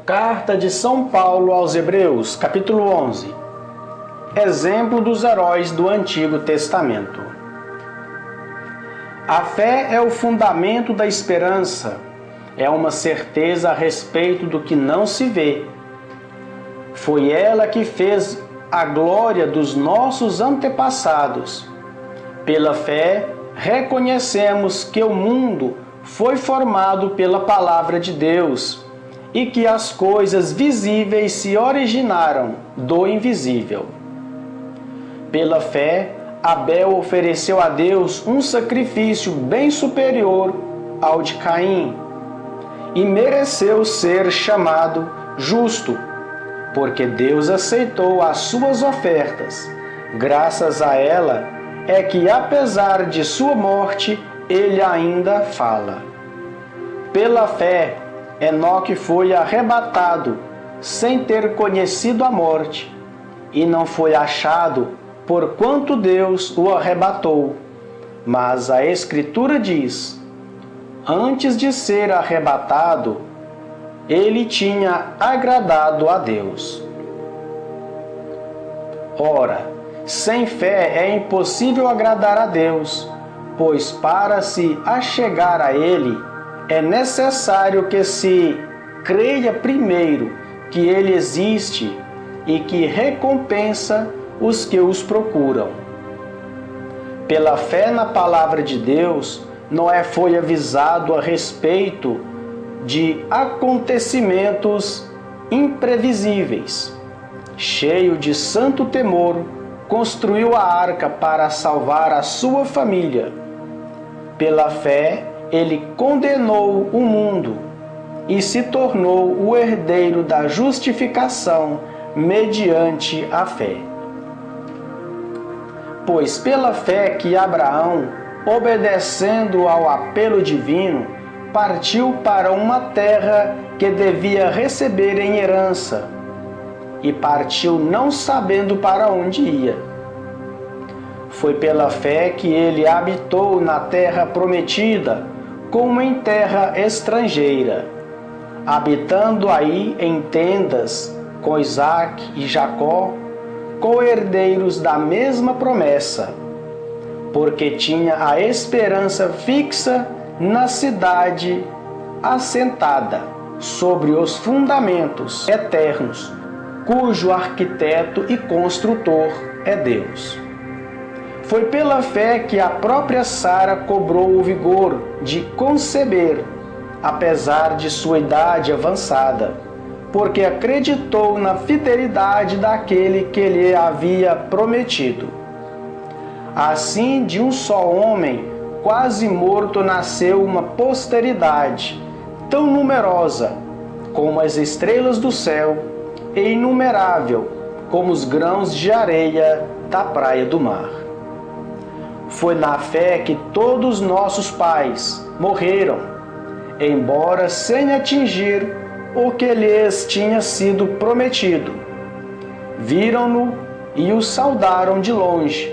Carta de São Paulo aos Hebreus, capítulo 11. Exemplo dos heróis do Antigo Testamento. A fé é o fundamento da esperança, é uma certeza a respeito do que não se vê. Foi ela que fez a glória dos nossos antepassados. Pela fé, reconhecemos que o mundo foi formado pela palavra de Deus e que as coisas visíveis se originaram do invisível. Pela fé, Abel ofereceu a Deus um sacrifício bem superior ao de Caim e mereceu ser chamado justo, porque Deus aceitou as suas ofertas. Graças a ela é que, apesar de sua morte, ele ainda fala. Pela fé, Enoque foi arrebatado sem ter conhecido a morte, e não foi achado porquanto Deus o arrebatou. Mas a Escritura diz: antes de ser arrebatado, ele tinha agradado a Deus. Ora, sem fé é impossível agradar a Deus, pois para se achegar a Ele, é necessário que se creia primeiro que Ele existe e que recompensa os que os procuram. Pela fé na palavra de Deus, Noé foi avisado a respeito de acontecimentos imprevisíveis. Cheio de santo temor, construiu a arca para salvar a sua família. Pela fé, ele condenou o mundo e se tornou o herdeiro da justificação mediante a fé. Pois pela fé que Abraão, obedecendo ao apelo divino, partiu para uma terra que devia receber em herança, e partiu não sabendo para onde ia. Foi pela fé que ele habitou na terra prometida, como em terra estrangeira, habitando aí em tendas com Isaque e Jacó, co-herdeiros da mesma promessa, porque tinha a esperança fixa na cidade assentada sobre os fundamentos eternos, cujo arquiteto e construtor é Deus. Foi pela fé que a própria Sara cobrou o vigor de conceber, apesar de sua idade avançada, porque acreditou na fidelidade daquele que lhe havia prometido. Assim, de um só homem, quase morto, nasceu uma posteridade, tão numerosa como as estrelas do céu e inumerável como os grãos de areia da praia do mar. Foi na fé que todos nossos pais morreram, embora sem atingir o que lhes tinha sido prometido. Viram-no e o saudaram de longe,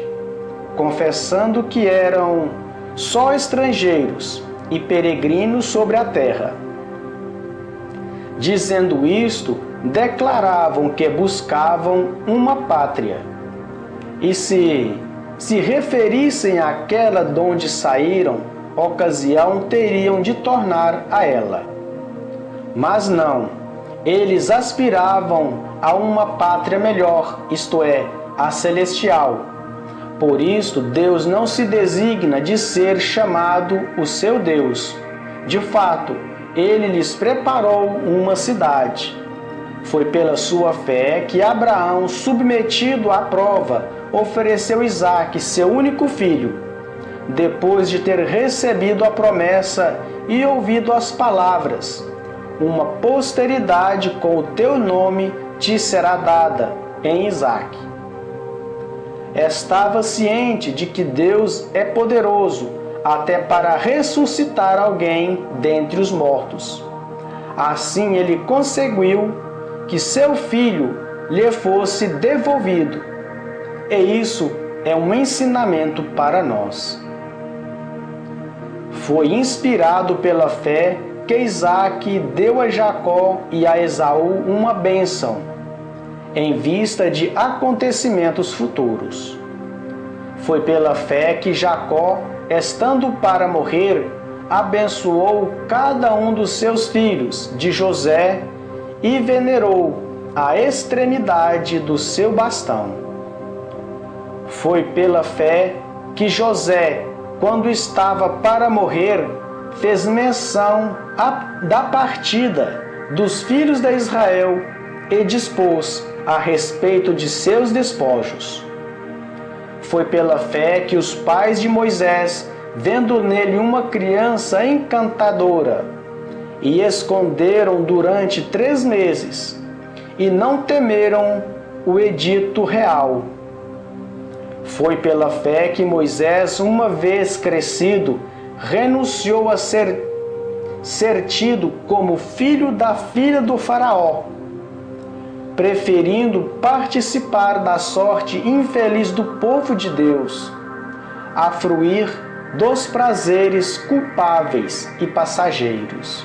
confessando que eram só estrangeiros e peregrinos sobre a terra. Dizendo isto, declaravam que buscavam uma pátria, e se referissem àquela donde saíram, ocasião teriam de tornar a ela. Mas não, eles aspiravam a uma pátria melhor, isto é, a celestial. Por isto, Deus não se designa de ser chamado o seu Deus. De fato, Ele lhes preparou uma cidade. Foi pela sua fé que Abraão, submetido à prova, ofereceu Isaque, seu único filho, depois de ter recebido a promessa e ouvido as palavras: uma posteridade com o teu nome te será dada, em Isaque. Estava ciente de que Deus é poderoso até para ressuscitar alguém dentre os mortos. Assim ele conseguiu que seu filho lhe fosse devolvido. E isso é um ensinamento para nós. Foi inspirado pela fé que Isaque deu a Jacó e a Esaú uma bênção, em vista de acontecimentos futuros. Foi pela fé que Jacó, estando para morrer, abençoou cada um dos seus filhos de José e venerou a extremidade do seu bastão. Foi pela fé que José, quando estava para morrer, fez menção da partida dos filhos de Israel e dispôs a respeito de seus despojos. Foi pela fé que os pais de Moisés, vendo nele uma criança encantadora, e esconderam durante 3 meses, e não temeram o edito real. Foi pela fé que Moisés, uma vez crescido, renunciou a ser tido como filho da filha do faraó, preferindo participar da sorte infeliz do povo de Deus, a fruir dos prazeres culpáveis e passageiros.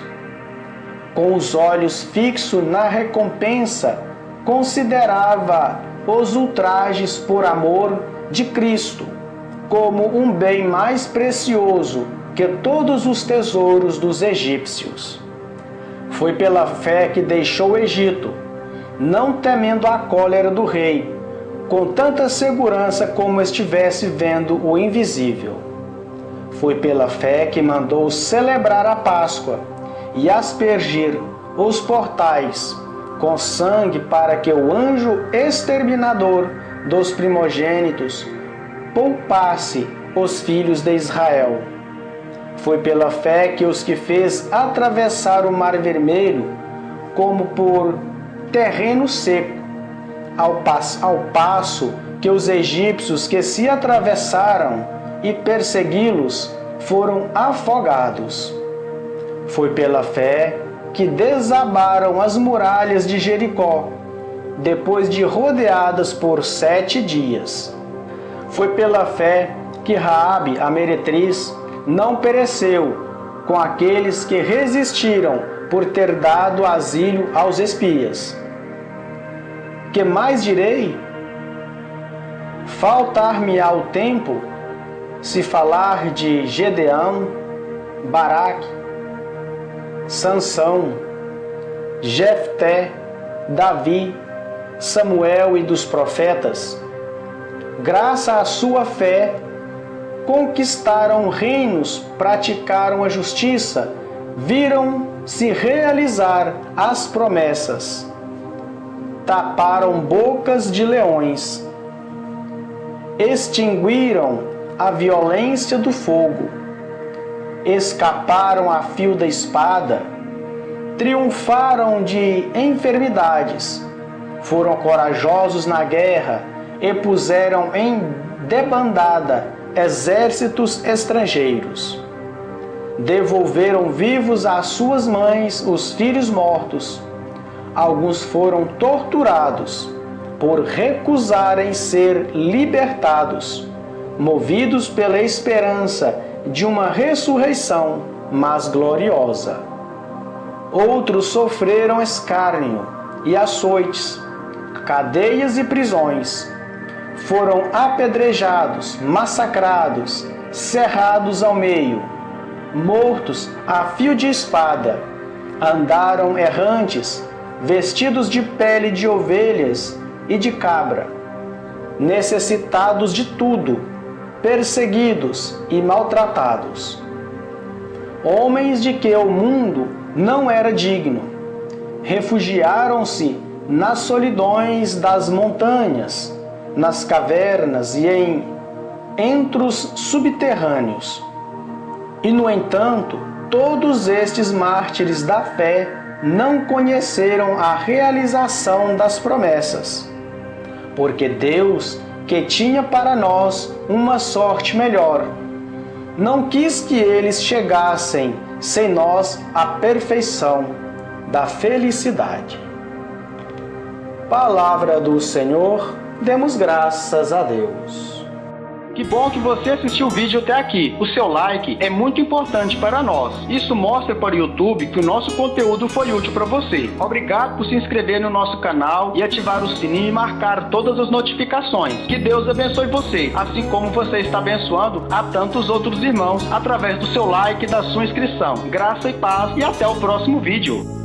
Com os olhos fixos na recompensa, considerava os ultrajes por amor de Cristo como um bem mais precioso que todos os tesouros dos egípcios. Foi pela fé que deixou o Egito, não temendo a cólera do rei, com tanta segurança como estivesse vendo o invisível. Foi pela fé que mandou celebrar a Páscoa e aspergir os portais com sangue para que o anjo exterminador dos primogênitos poupasse os filhos de Israel. Foi pela fé que os que fez atravessar o Mar Vermelho como por terreno seco, ao passo que os egípcios que se atravessaram e persegui-los foram afogados. Foi pela fé que desabaram as muralhas de Jericó, depois de rodeadas por 7 dias. Foi pela fé que Raabe, a meretriz, não pereceu com aqueles que resistiram por ter dado asilo aos espias. Que mais direi? Faltar-me-á o tempo se falar de Gedeão, Baraque, Sansão, Jefté, Davi, Samuel e dos profetas. Graças à sua fé, conquistaram reinos, praticaram a justiça, viram-se realizar as promessas, taparam bocas de leões, extinguiram a violência do fogo, escaparam a fio da espada, triunfaram de enfermidades, foram corajosos na guerra e puseram em debandada exércitos estrangeiros. Devolveram vivos às suas mães os filhos mortos. Alguns foram torturados por recusarem ser libertados, movidos pela esperança de uma ressurreição mais gloriosa. Outros sofreram escárnio e açoites, cadeias e prisões. Foram apedrejados, massacrados, cerrados ao meio, mortos a fio de espada. Andaram errantes, vestidos de pele de ovelhas e de cabra, necessitados de tudo, perseguidos e maltratados. Homens de que o mundo não era digno, refugiaram-se nas solidões das montanhas, nas cavernas e em entros subterrâneos. E, no entanto, todos estes mártires da fé não conheceram a realização das promessas, porque Deus, que tinha para nós uma sorte melhor, não quis que eles chegassem sem nós à perfeição da felicidade. Palavra do Senhor, demos graças a Deus. Que bom que você assistiu o vídeo até aqui. O seu like é muito importante para nós. Isso mostra para o YouTube que o nosso conteúdo foi útil para você. Obrigado por se inscrever no nosso canal e ativar o sininho e marcar todas as notificações. Que Deus abençoe você, assim como você está abençoando a tantos outros irmãos através do seu like e da sua inscrição. Graça e paz e até o próximo vídeo.